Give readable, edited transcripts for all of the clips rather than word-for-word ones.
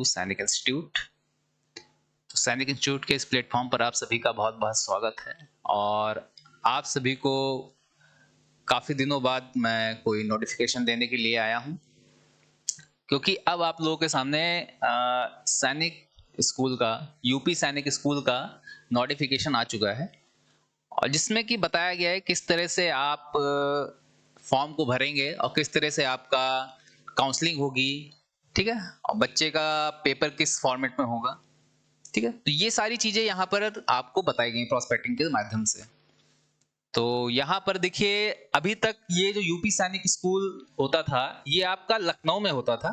सैनिक इंस्टीट्यूट। तो सैनिक इंस्टीट्यूट के इस प्लेटफॉर्म पर आप सभी का बहुत बहुत स्वागत है। और आप सभी को काफ़ी दिनों बाद मैं कोई नोटिफिकेशन देने के लिए आया हूं, क्योंकि अब आप लोगों के सामने सैनिक स्कूल का यूपी सैनिक स्कूल का नोटिफिकेशन आ चुका है, और जिसमें कि बताया गया है किस तरह से आप फॉर्म को भरेंगे और किस तरह से आपका काउंसलिंग होगी, ठीक है, और बच्चे का पेपर किस फॉर्मेट में होगा, ठीक है। तो ये सारी चीजें यहाँ पर आपको बताई गई प्रोस्पेक्टिंग के माध्यम से। तो यहाँ पर देखिए, अभी तक ये जो यूपी सैनिक स्कूल होता था ये आपका लखनऊ में होता था।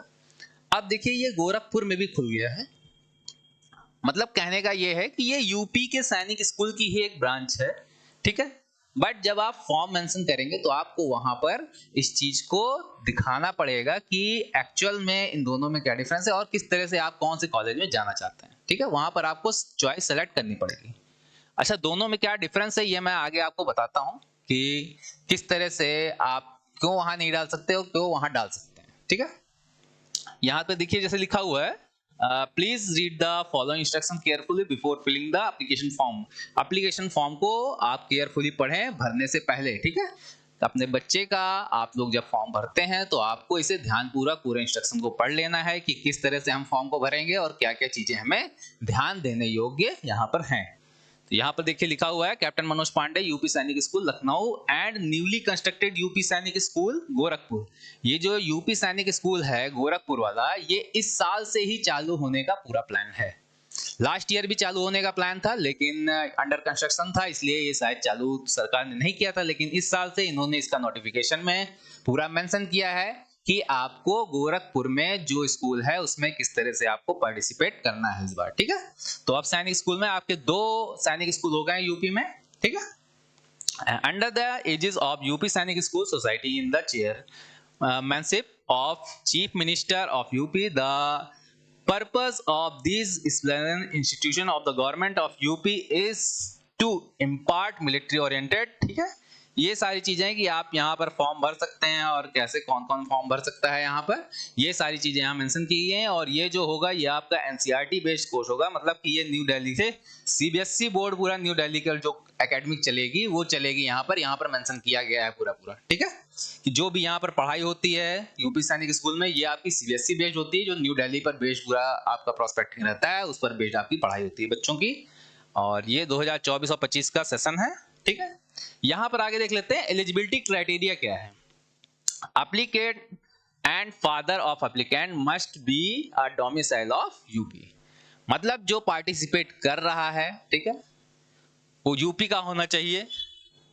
अब देखिए ये गोरखपुर में भी खुल गया है। मतलब कहने का ये है कि ये यूपी के सैनिक स्कूल की ही एक ब्रांच है, ठीक है। बट जब आप फॉर्म मेंशन करेंगे तो आपको वहां पर इस चीज को दिखाना पड़ेगा कि एक्चुअल में इन दोनों में क्या डिफरेंस है और किस तरह से आप कौन से कॉलेज में जाना चाहते हैं, ठीक है। वहां पर आपको चॉइस सेलेक्ट करनी पड़ेगी। अच्छा, दोनों में क्या डिफरेंस है ये मैं आगे आपको बताता हूँ कि किस तरह से आप क्यों वहां नहीं डाल सकते हो, क्यों वहां डाल सकते हैं, ठीक है। यहाँ पे देखिए जैसे लिखा हुआ है, please read the following instruction carefully before filling the application form. Application form को आप केयरफुली पढ़ें भरने से पहले, ठीक है। तो अपने बच्चे का आप लोग जब फॉर्म भरते हैं तो आपको इसे ध्यानपूर्वक पूरे इंस्ट्रक्शन को पढ़ लेना है कि किस तरह से हम फॉर्म को भरेंगे और क्या क्या चीजें हमें ध्यान देने योग्य यहाँ पर हैं। तो यहाँ पर देखिए लिखा हुआ है, captain Manoj Pandey UP Sainik school Lucknow and newly constructed UP Sainik school Gorakhpur. ये जो यूपी सैनिक स्कूल है गोरखपुर वाला, ये इस साल से ही चालू होने का पूरा प्लान है। लास्ट ईयर भी चालू होने का प्लान था, लेकिन अंडर कंस्ट्रक्शन था, इसलिए ये शायद चालू सरकार ने नहीं किया था। लेकिन इस साल से इन्होंने इसका नोटिफिकेशन में पूरा मेंशन किया है कि आपको गोरखपुर में जो स्कूल है उसमें किस तरह से आपको पार्टिसिपेट करना है इस बार, ठीक है। तो अब सैनिक स्कूल में आपके 2 सैनिक स्कूल हो गए यूपी में, ठीक है। Under the aegis of UP Sainik school society in the chairmanship of chief minister of UP, the purpose of this institution of the government of UP is to impart military oriented, ठीक है। ये सारी चीजें कि आप यहाँ पर फॉर्म भर सकते हैं और कैसे कौन कौन फॉर्म भर सकता है, यहाँ पर ये सारी चीजें यहाँ मेंशन की गई हैं। और ये जो होगा ये आपका एनसीईआरटी बेस्ड कोर्स होगा, मतलब कि ये न्यू दिल्ली से सीबीएसई बोर्ड पूरा न्यू दिल्ली का जो एकेडमिक चलेगी वो चलेगी। यहाँ पर मेंशन किया गया है पूरा, ठीक है, कि जो भी यहाँ पर पढ़ाई होती है यूपी सैनिक स्कूल में ये आपकी सीबीएसई बेस्ड होती है, जो न्यू दिल्ली पर बेस्ड पूरा आपका प्रोस्पेक्टिंग रहता है उस पर बेस्ड आपकी पढ़ाई होती है बच्चों की। और ये 2024 और 25 का सेशन है, ठीक है। यहां पर आगे देख लेते हैं एलिजिबिलिटी क्राइटेरिया क्या है। Applicant and father of applicant must be a domicile of UP. मतलब जो पार्टिसिपेट कर रहा है, ठीक है, वो यूपी का होना चाहिए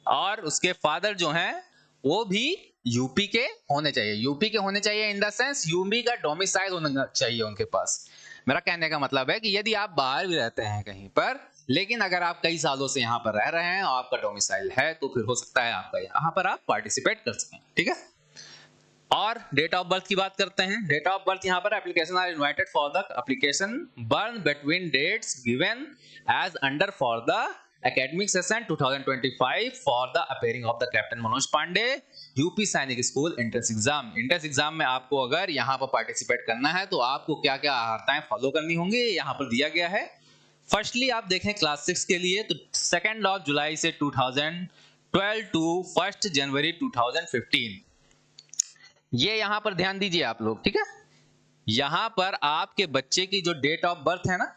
और उसके फादर जो हैं वो भी यूपी के होने चाहिए। यूपी के होने चाहिए इन द सेंस यूपी का डोमिसाइल होना चाहिए उनके पास। मेरा कहने का मतलब है कि यदि आप बाहर भी रहते हैं कहीं पर, लेकिन अगर आप कई सालों से यहाँ पर रह रहे हैं और आपका डोमिसाइल है तो फिर हो सकता है आपका यहाँ पर आप पार्टिसिपेट कर सकें, ठीक है। और डेट ऑफ बर्थ की बात करते हैं। डेट ऑफ बर्थ यहाँ पर application are invited for the application born between dates given as under for the academic session 2025 for the appearing of the Captain Manoj Pandey UP Sainik school entrance exam. Entrance exam में आपको अगर यहाँ पर participate करना है तो आपको क्या क्या आहारताएं फॉलो करनी होंगी यहाँ पर दिया गया है। फर्स्टली आप देखें क्लास 6 के लिए तो 2 जुलाई से 2012 टू 1 जनवरी 2015, ये यहाँ पर ध्यान दीजिए आप लोग, ठीक है। यहाँ पर आपके बच्चे की जो डेट ऑफ बर्थ है ना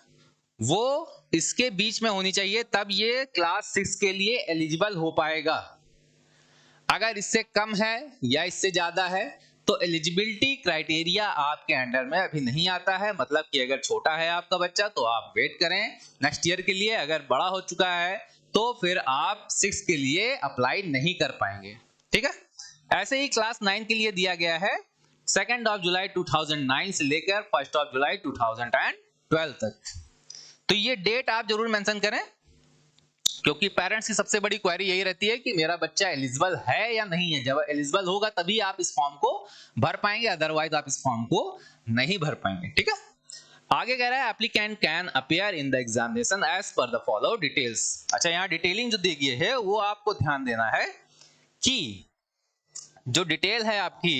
वो इसके बीच में होनी चाहिए, तब ये क्लास 6 के लिए एलिजिबल हो पाएगा। अगर इससे कम है या इससे ज्यादा है तो एलिजिबिलिटी क्राइटेरिया आपके अंडर में अभी नहीं आता है। मतलब कि अगर छोटा है आपका बच्चा तो आप वेट करें नेक्स्ट ईयर के लिए, अगर बड़ा हो चुका है तो फिर आप 6 के लिए अप्लाई नहीं कर पाएंगे, ठीक है। ऐसे ही क्लास 9 के लिए दिया गया है 2 जुलाई 2009 से लेकर 1 जुलाई 2012 तक। तो ये डेट आप जरूर मेंशन करें, क्योंकि पेरेंट्स की सबसे बड़ी क्वेरी यही रहती है कि मेरा बच्चा एलिजिबल है या नहीं है। जब एलिजिबल होगा तभी आप इस फॉर्म को भर पाएंगे, अदरवाइज आप इस फॉर्म को नहीं भर पाएंगे, ठीक है। आगे कह रहा है applicant can appear in the examination as per the follow details. अच्छा, यहाँ डिटेलिंग जो दी गई है वो आपको ध्यान देना है कि जो डिटेल है आपकी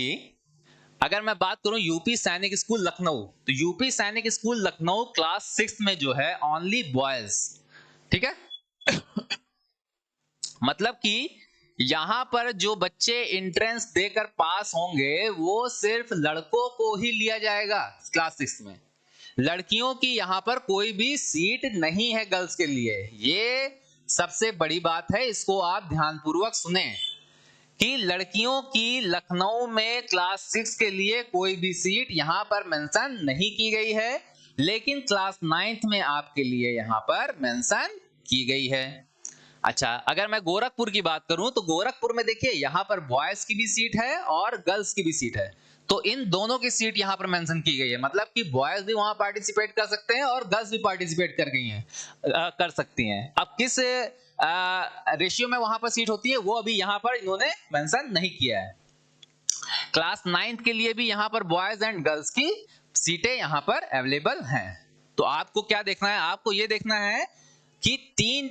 अगर मैं बात करूं यूपी सैनिक स्कूल लखनऊ, तो UP Sainik school Lucknow class 6 में जो है ओनली बॉयज, ठीक है। मतलब कि यहां पर जो बच्चे एंट्रेंस देकर पास होंगे वो सिर्फ लड़कों को ही लिया जाएगा क्लास 6 में। लड़कियों की यहां पर कोई भी सीट नहीं है गर्ल्स के लिए। ये सबसे बड़ी बात है, इसको आप ध्यानपूर्वक सुने कि लड़कियों की लखनऊ में क्लास 6 के लिए कोई भी सीट यहां पर मेंशन नहीं की गई है, लेकिन क्लास 9th में आपके लिए यहां पर मेंशन की गई है। अच्छा, अगर मैं गोरखपुर की बात करूं तो गोरखपुर में देखिए यहां पर बॉयज की भी सीट है और गर्ल्स की भी सीट है, तो इन दोनों की सीट यहां पर मेंशन की गई है। मतलब कि बॉयज भी वहां पार्टिसिपेट कर सकते हैं और गर्ल्स भी पार्टिसिपेट कर गई हैं, कर सकती हैं। अब किस रेशियो में वहां पर सीट होती है वो अभी यहां पर इन्होंने मेंशन नहीं किया है। क्लास 9th के लिए भी यहां पर बॉयज एंड गर्ल्स की सीटें यहां पर अवेलेबल हैं। तो आपको क्या देखना है, आपको ये देखना है कि तीन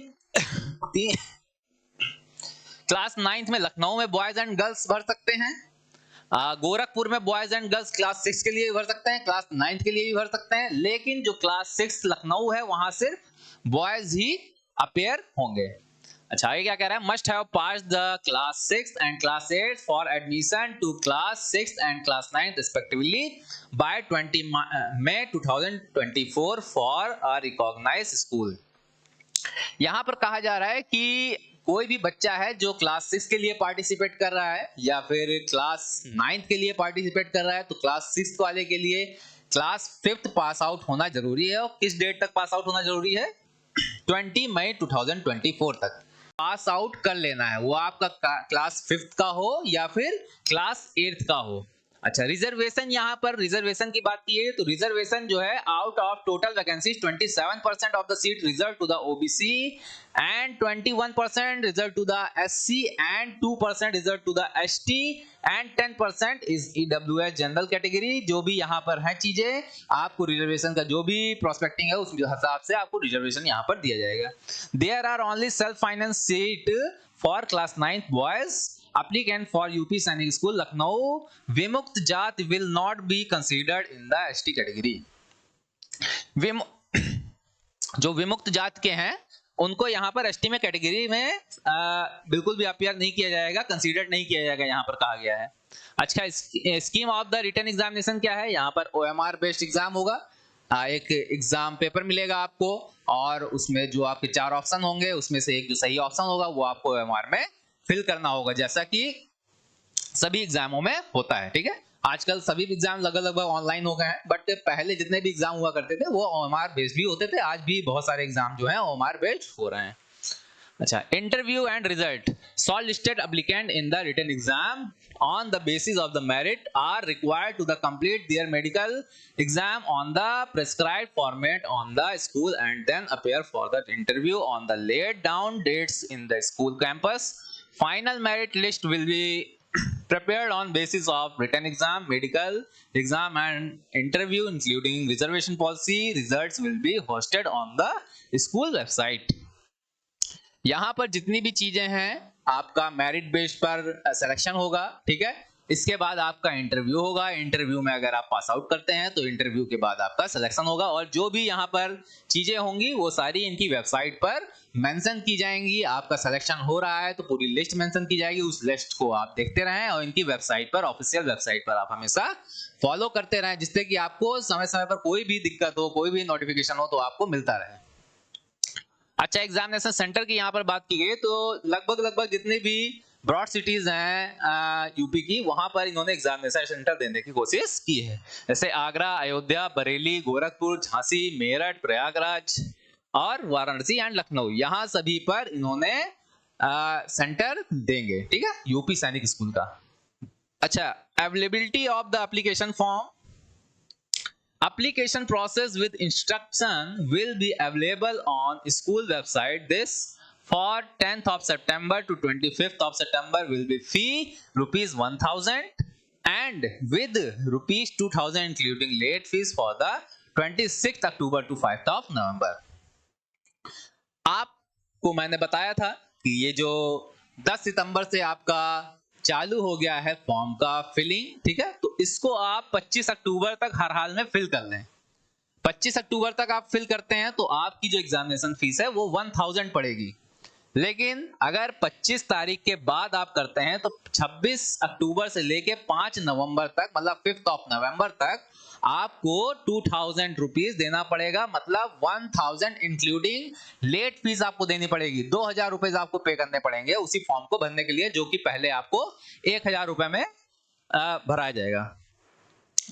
क्लास 9th में लखनऊ में बॉयज एंड गर्ल्स भर सकते हैं, गोरखपुर में बॉयज एंड गर्ल्स क्लास 6 के लिए भी भर सकते हैं, क्लास 9th के लिए भी भर सकते हैं, लेकिन जो क्लास 6 लखनऊ है वहां सिर्फ बॉयज ही अपेयर होंगे। अच्छा, ये क्या कह रहा है, must have pass the class 6 and class 8 for admission to class 6 and class 9 respectively by 20 May 2024 for a recognized school. यहां पर कहा जा रहा है कि कोई भी बच्चा है जो क्लास 6 के लिए पार्टिसिपेट कर रहा है या फिर क्लास 9th के लिए पार्टिसिपेट कर रहा है, तो क्लास 6 वाले के लिए क्लास 5th पास आउट होना जरूरी है। और किस डेट तक पास आउट होना जरूरी है, 20 मई 2024 तक पास आउट कर लेना है, वो आपका क्लास 5th का हो या फिर क्लास 8th का हो। अच्छा, रिजर्वेशन, यहां पर रिजर्वेशन की बात की है तो रिजर्वेशन जो है, out of total vacancies 27% of the seat reserve to the OBC and 21% reserve to the SC and 2% reserve to the ST and 10% is EWS general category. जो भी यहां पर है चीजें, आपको रिजर्वेशन का जो भी प्रोस्पेक्टिंग है उस हिसाब से आपको रिजर्वेशन यहां पर दिया जाएगा। There are only self finance seat for class 9th boys applicant for UP Sainik School Lucknow. विमुक्त जात will not be considered in the ST category. जो विमुक्त जात के हैं उनको यहाँ पर एसटी में कैटेगरी में बिल्कुल भी अपियर नहीं किया जाएगा, कंसीडर्ड नहीं किया जाएगा, यहाँ पर कहा गया है। अच्छा, scheme of the written examination क्या है, यहाँ पर OMR बेस्ड एग्जाम होगा। एक एग्जाम पेपर मिलेगा आपको और उसमें जो आपके 4 ऑप्शन होंगे उसमें से एक जो सही ऑप्शन होगा वो आपको OMR में फिल करना होगा, जैसा कि सभी एग्जामों में होता है। ठीक है, आजकल सभी एग्जाम लगभग ऑनलाइन हो गए हैं, बट पहले जितने भी एग्जाम हुआ करते थे वो OMR बेस्ड भी होते थे। आज भी बहुत सारे एग्जाम जो हैं OMR बेस्ड हो रहे हैं। अच्छा, interview and result, shortlisted applicant in the written exam on the basis of the merit are required to the complete their medical exam on the prescribed format on the school and then appear for the interview on the laid down dates in the school campus. Final merit list will be prepared on basis of written exam, medical exam and interview including reservation policy. Results will be hosted on the school website. यहाँ पर जितनी भी चीजें हैं आपका merit base पर selection होगा, ठीक है। इसके बाद आपका इंटरव्यू होगा, इंटरव्यू में अगर आप पास आउट करते हैं तो इंटरव्यू के बाद आपका सिलेक्शन होगा, और जो भी यहाँ पर चीजें होंगी वो सारी इनकी वेबसाइट पर मेंशन की जाएंगी। आपका सिलेक्शन हो रहा है तो पूरी लिस्ट मेंशन की जाएगी, उस लिस्ट को आप देखते रहें और इनकी वेबसाइट पर, ऑफिशियल वेबसाइट पर आप हमेशा फॉलो करते रहें, जिससे कि आपको समय समय पर कोई भी दिक्कत हो, कोई भी नोटिफिकेशन हो तो आपको मिलता रहे। अच्छा, एग्जामिनेशन सेंटर की यहाँ पर बात की गई तो लगभग जितने भी ब्रॉड सिटीज हैं यूपी की, वहां पर इन्होंने एग्जामिनेशन सेंटर देने की कोशिश की है, जैसे आगरा, अयोध्या, बरेली, गोरखपुर, झांसी, मेरठ, प्रयागराज और वाराणसी एंड लखनऊ, यहाँ सभी पर इन्होंने सेंटर देंगे। ठीक है, यूपी सैनिक स्कूल का। अच्छा, availability of the application form, application process with instruction will be available on school website. This for 10th of September to 25th of September will be fee rupees 1000 and with rupees 2000 including late fees for the 26th October to 5th of November. आपको मैंने बताया था कि ये जो 10 सितंबर से आपका चालू हो गया है फॉर्म का फिलिंग, ठीक है, तो इसको आप 25 अक्टूबर तक हर हाल में फिल कर लें। 25 अक्टूबर तक आप फिल करते हैं तो आपकी जो एग्जामिनेशन फीस है वो 1000 पड़ेगी। लेकिन अगर 25 तारीख के बाद आप करते हैं तो 26 अक्टूबर से लेके 5 नवंबर तक, मतलब 5th ऑफ नवंबर तक आपको 2000 रुपीज देना पड़ेगा। मतलब 1000 इंक्लूडिंग लेट फीस आपको देनी पड़ेगी। 2000 रुपए आपको पे करने पड़ेंगे उसी फॉर्म को भरने के लिए, जो कि पहले आपको 1000 रुपए में भराया जाएगा।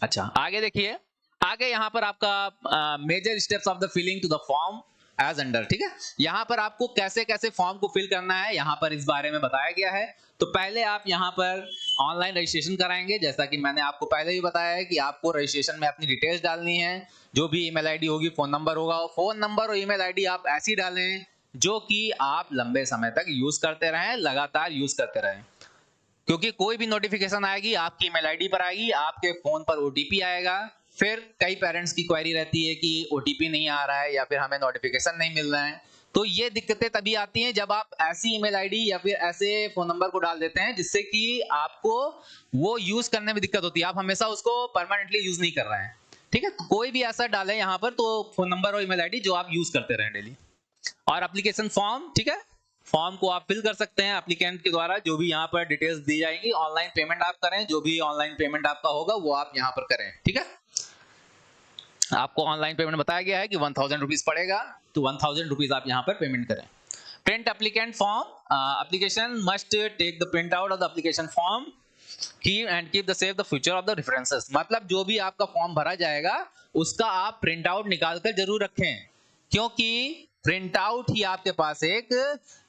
अच्छा, आगे देखिए, आगे यहाँ पर आपका major steps of the filling to the form as under. ठीक है, यहाँ पर आपको कैसे कैसे फॉर्म को फिल करना है यहाँ पर इस बारे में बताया गया है। तो पहले आप यहाँ पर ऑनलाइन रजिस्ट्रेशन कराएंगे। जैसा कि मैंने आपको पहले ही बताया है कि आपको रजिस्ट्रेशन में अपनी डिटेल्स डालनी है। जो भी ईमेल आईडी होगी, फोन नंबर होगा, फोन नंबर और ईमेल आईडी आप ऐसी डालें जो कि आप लंबे समय तक यूज करते रहें, लगातार यूज करते रहें। क्योंकि कोई भी नोटिफिकेशन आएगी आपकी ईमेल आईडी पर आएगी, आपके फोन पर ओटीपी आएगा। फिर कई पेरेंट्स की क्वेरी रहती है कि ओटीपी नहीं आ रहा है या फिर हमें नोटिफिकेशन नहीं मिल रहा है। तो ये दिक्कतें तभी आती हैं जब आप ऐसी ईमेल आईडी या फिर ऐसे फोन नंबर को डाल देते हैं जिससे कि आपको वो यूज करने में दिक्कत होती है। आप हमेशा उसको परमानेंटली यूज नहीं कर रहे हैं। ठीक है, तो कोई भी ऐसा डालें यहाँ पर तो फोन नंबर और ईमेल आईडी जो आप यूज करते रहें डेली। और एप्लीकेशन फॉर्म, ठीक है, फॉर्म को आप फिल कर सकते हैं एप्लीकेंट के द्वारा। जो भी यहाँ पर डिटेल्स दी जाएंगी, ऑनलाइन पेमेंट आप करें, जो भी ऑनलाइन पेमेंट आपका होगा वो आप यहाँ पर करें। ठीक है, आपको ऑनलाइन पेमेंट बताया गया है कि 1000 रुपीज पड़ेगा, तो 1000 रुपीज आप यहाँ पर पेमेंट करें। Print applicant form, application must take the print out of the application form keep the save the future of the references. मतलब जो भी आपका फॉर्म भरा जाएगा उसका आप प्रिंट आउट निकाल कर जरूर रखें, क्योंकि प्रिंट आउट ही आपके पास एक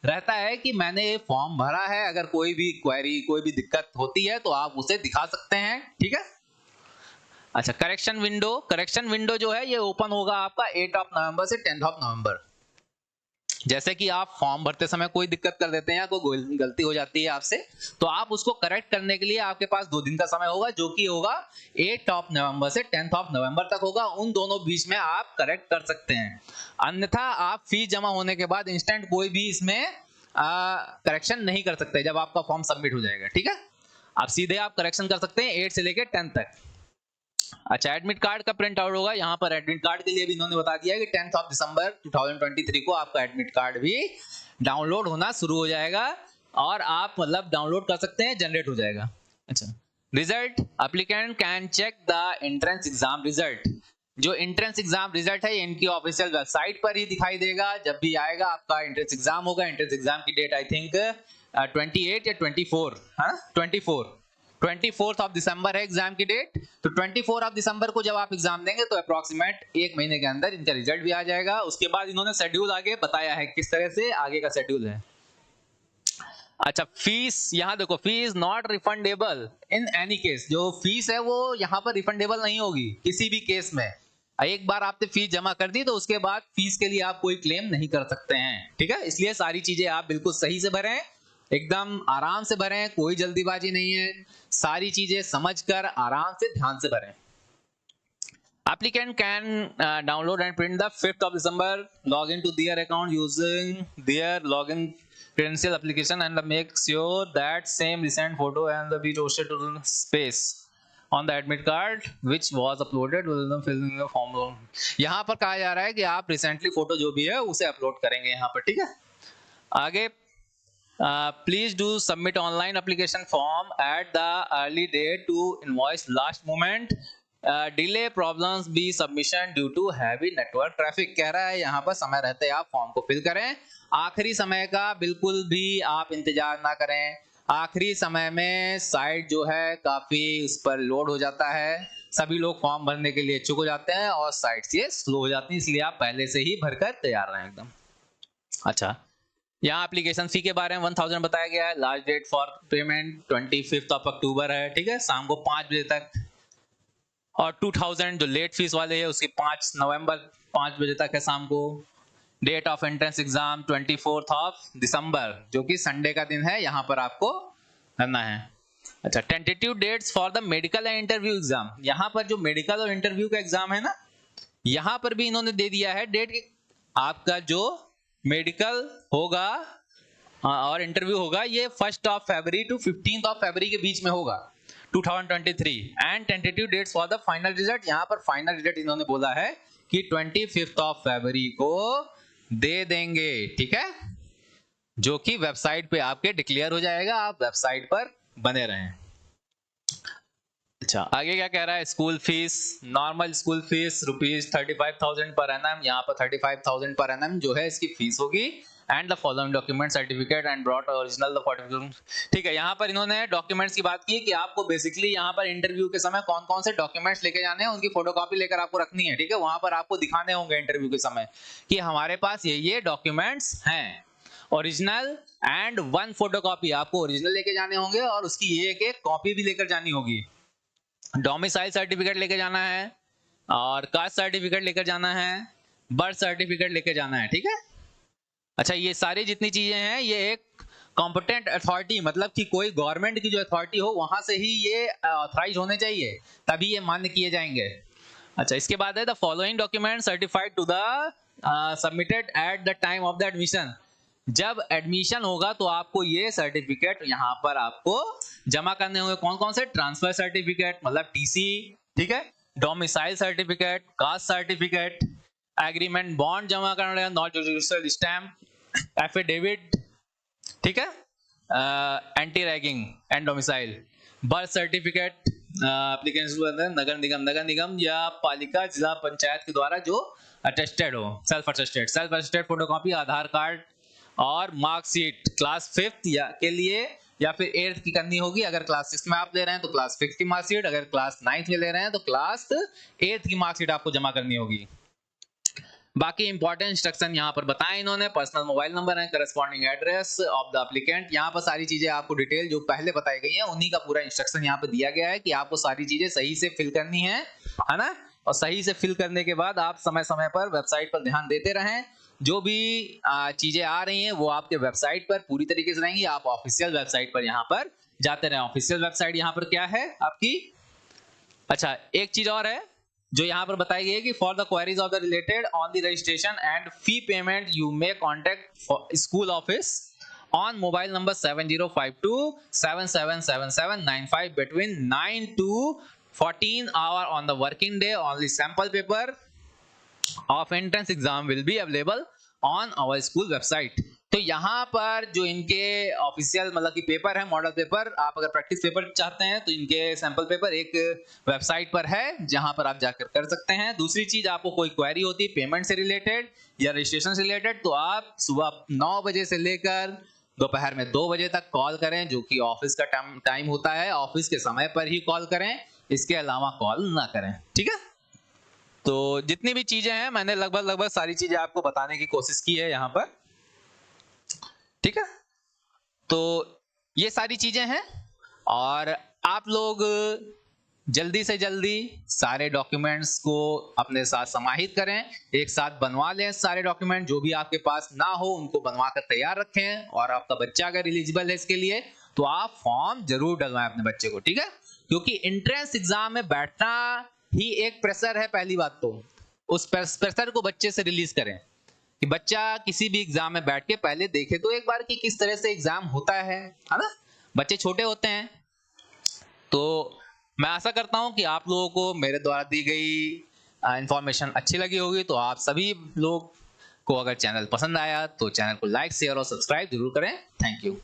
रहता है कि मैंने ये फॉर्म भरा है। अगर कोई भी क्वेरी, कोई भी दिक्कत होती है तो आप उसे दिखा सकते हैं। ठीक है, अच्छा, करेक्शन विंडो जो है ये ओपन होगा आपका 8 ऑफ नवंबर से 10 ऑफ नवंबर। जैसे कि आप फॉर्म भरते समय कोई दिक्कत कर देते हैं या कोई गलती हो जाती है आपसे, तो आप उसको करेक्ट करने के लिए आपके पास 2 दिन का समय होगा, जो कि होगा 8 ऑफ नवंबर से 10 ऑफ नवंबर तक होगा। उन दोनों बीच में आप करेक्ट कर सकते हैं। अन्यथा आप फीस जमा होने के बाद इंस्टेंट कोई भी इसमें करेक्शन नहीं कर सकते जब आपका फॉर्म सबमिट हो जाएगा। ठीक है, आप सीधे आप करेक्शन कर सकते हैं 8 से लेकर 10 तक। अच्छा, एडमिट कार्ड का प्रिंट आउट होगा। यहाँ पर एडमिट कार्ड के लिए भी इन्होंने बता दिया है कि 10 ऑफ दिसंबर 2023 को आपका एडमिट कार्ड भी डाउनलोड होना शुरू हो जाएगा और आप मतलब डाउनलोड कर सकते हैं, जनरेट हो जाएगा। अच्छा, result, applicant can check the entrance exam result. जो एंट्रेंस एग्जाम रिजल्ट है इनकी ऑफिशियल वेबसाइट पर ही दिखाई देगा। जब भी आएगा आपका एंट्रेंस एग्जाम होगा, एंट्रेंस एग्जाम की डेट आई थिंक 28 या 24, हाँ 24 ऑफ दिसंबर है एग्जाम की डेट। तो 24 ऑफ दिसंबर को जब आप एग्जाम देंगे तो अप्रोक्सीमेट 1 महीने के अंदर इनका रिजल्ट भी आ जाएगा। उसके बाद इन्होंने शेड्यूल आगे बताया है किस तरह से आगे का शेड्यूल है। अच्छा, फीस, यहाँ देखो, fees not refundable in any case. जो फीस है वो यहाँ पर रिफंडेबल नहीं होगी किसी भी केस में। एक बार आपने फीस जमा कर दी तो उसके बाद फीस के लिए आप कोई क्लेम नहीं कर सकते हैं। ठीक है, इसलिए सारी चीजें आप बिल्कुल सही से भरें, एकदम आराम से भरें, कोई जल्दीबाजी नहीं है। सारी चीजें समझकर आराम से ध्यान से भरें। Applicant can download and print the 5th of December, log into their account using their login credential application and make sure that same recent photo and the be posted to the space on the admit card which was uploaded will be filling the form. यहाँ पर कहा जा रहा है कि आप recently photo जो भी है उसे अपलोड करेंगे यहाँ पर। ठीक है, आगे please do submit online application form at the early date to invoice last moment. Delay problems be submission due to heavy network traffic। कह रहा है यहाँ पर समय रहते आप फॉर्म को फिल करें। आखिरी समय का बिल्कुल भी आप इंतजार ना करें। आखिरी समय में साइट जो है काफी उस पर लोड हो जाता है, सभी लोग फॉर्म भरने के लिए इच्छुक हो जाते हैं और साइट ये स्लो हो जाती है, इसलिए आप पहले से ही भरकर तैयार रहें एकदम। अच्छा, यहाँ एप्लीकेशन फी के बारे में 1000 बताया गया है। Last date for payment 25 of October है। ठीक है, शाम को 5 बजे तक। और 2000 जो लेट फीस वाले है उसकी 5 नवंबर 5 बजे तक है शाम को। Date of entrance exam 24 of December, जो कि संडे का दिन है, यहाँ पर आपको करना है। अच्छा, tentative dates for the medical and interview exam. यहाँ पर जो मेडिकल और इंटरव्यू का एग्जाम है ना, यहाँ पर भी इन्होंने दे दिया है डेट। आपका जो मेडिकल होगा और इंटरव्यू होगा ये 1 of February to 15 of February के बीच में होगा। 2023 and tentative dates for the final result. यहाँ पर फाइनल रिजल्ट इन्होंने बोला है कि 25 ऑफ फरवरी को दे देंगे, ठीक है, जो कि वेबसाइट पे आपके डिक्लेयर हो जाएगा। आप वेबसाइट पर बने रहें। अच्छा, आगे क्या कह रहा है? School fees, normal school fees ₹35,000 per annum. यहाँ पर 35,000 पर एनम जो है इसकी फीस होगी। And the following document certificate and brought original the certificate, ठीक है। यहाँ पर इन्होंने डॉक्यूमेंट्स की बात की कि आपको बेसिकली यहाँ पर इंटरव्यू के समय कौन कौन से डॉक्यूमेंट्स लेके जाने हैं, उनकी फोटोकॉपी लेकर आपको रखनी है, ठीक है। वहां पर आपको दिखाने होंगे इंटरव्यू के समय कि हमारे पास ये डॉक्यूमेंट्स हैं, ओरिजिनल एंड 1 फोटोकॉपी। आपको ओरिजिनल लेके जाने होंगे और उसकी एक कॉपी भी लेकर जानी होगी। डोमिसाइल सर्टिफिकेट लेके जाना है और कास्ट सर्टिफिकेट लेकर जाना है, बर्थ सर्टिफिकेट लेके जाना है, ठीक है। अच्छा, ये सारी जितनी चीजें हैं ये एक कॉम्पिटेंट अथॉरिटी, मतलब कि कोई गवर्नमेंट की जो अथॉरिटी हो वहां से ही ये ऑथराइज होने चाहिए, तभी ये मान्य किए जाएंगे। अच्छा, इसके बाद है the following document certified to the submitted at the time of the admission. जब एडमिशन होगा तो आपको ये सर्टिफिकेट यहाँ पर आपको जमा करने होंगे। कौन कौन से? ट्रांसफर सर्टिफिकेट मतलब टीसी, ठीक है, domicile certificate, caste certificate, agreement bond जमा करना रहेगा, नॉट जुडिशियल स्टैम्प, एफिडेविट, ठीक है, anti ragging and domicile, birth certificate, नगर निगम या पालिका जिला पंचायत के द्वारा जो अटेस्टेड हो, self attested photocopy, Aadhaar card और मार्कशीट क्लास 5th के लिए या फिर 8th की करनी होगी। अगर क्लास 6 में आप ले रहे हैं तो क्लास 5th की मार्कशीट, अगर क्लास 9th में ले रहे हैं तो क्लास 8th की मार्कशीट आपको जमा करनी होगी। बाकी इंपॉर्टेंट इंस्ट्रक्शन यहाँ पर बताएं इन्होंने। पर्सनल मोबाइल नंबर है, corresponding address of the applicant, यहाँ पर सारी चीजें आपको डिटेल जो पहले बताई गई है उन्हीं का पूरा इंस्ट्रक्शन यहाँ पर दिया गया है कि आपको सारी चीजें सही से फिल करनी है ना। और सही से फिल करने के बाद आप समय समय पर वेबसाइट पर ध्यान देते रहें। जो भी चीजें आ रही हैं वो आपके वेबसाइट पर पूरी तरीके से रहेंगी। आप ऑफिशियल वेबसाइट पर यहाँ पर जाते रहें। ऑफिशियल वेबसाइट यहाँ पर क्या है आपकी? अच्छा, एक चीज और है जो यहाँ पर बताई गई है कि for the queries of the related on the registration and fee payment you may contact school office on mobile number 7052777795 between 9 to 14 hour on the working day. Only sample paper of entrance exam will be available on our school website. तो यहाँ पर जो इनके official मतलब कि paper है, model paper, आप अगर प्रैक्टिस पेपर चाहते हैं तो इनके सैंपल पेपर एक वेबसाइट पर है जहां पर आप जाकर कर सकते हैं। दूसरी चीज, आपको कोई क्वेरी होती है पेमेंट से रिलेटेड या रजिस्ट्रेशन से रिलेटेड तो आप सुबह 9 बजे से लेकर दोपहर में 2 बजे तक कॉल करें, जो कि ऑफिस का टाइम होता है। ऑफिस के समय पर ही कॉल करें, इसके अलावा कॉल ना करें, ठीक है। तो जितनी भी चीजें हैं मैंने लगभग सारी चीजें आपको बताने की कोशिश की है यहाँ पर, ठीक है। तो ये सारी चीजें हैं और आप लोग जल्दी से जल्दी सारे डॉक्यूमेंट्स को अपने साथ समाहित करें, एक साथ बनवा लें। सारे डॉक्यूमेंट जो भी आपके पास ना हो उनको बनवा कर तैयार रखें। और आपका बच्चा अगर एलिजिबल है इसके लिए तो आप फॉर्म जरूर डलवाएं अपने बच्चे को, ठीक है। क्योंकि एंट्रेंस एग्जाम में बैठना ही एक प्रेशर है। पहली बात तो उस प्रेशर को बच्चे से रिलीज करें कि बच्चा किसी भी एग्जाम में बैठ के पहले देखे तो एक बार कि किस तरह से एग्जाम होता है ना। बच्चे छोटे होते हैं। तो मैं आशा करता हूं कि आप लोगों को मेरे द्वारा दी गई इंफॉर्मेशन अच्छी लगी होगी। तो आप सभी लोग को अगर चैनल पसंद आया तो चैनल को लाइक, शेयर और सब्सक्राइब जरूर करें। Thank you.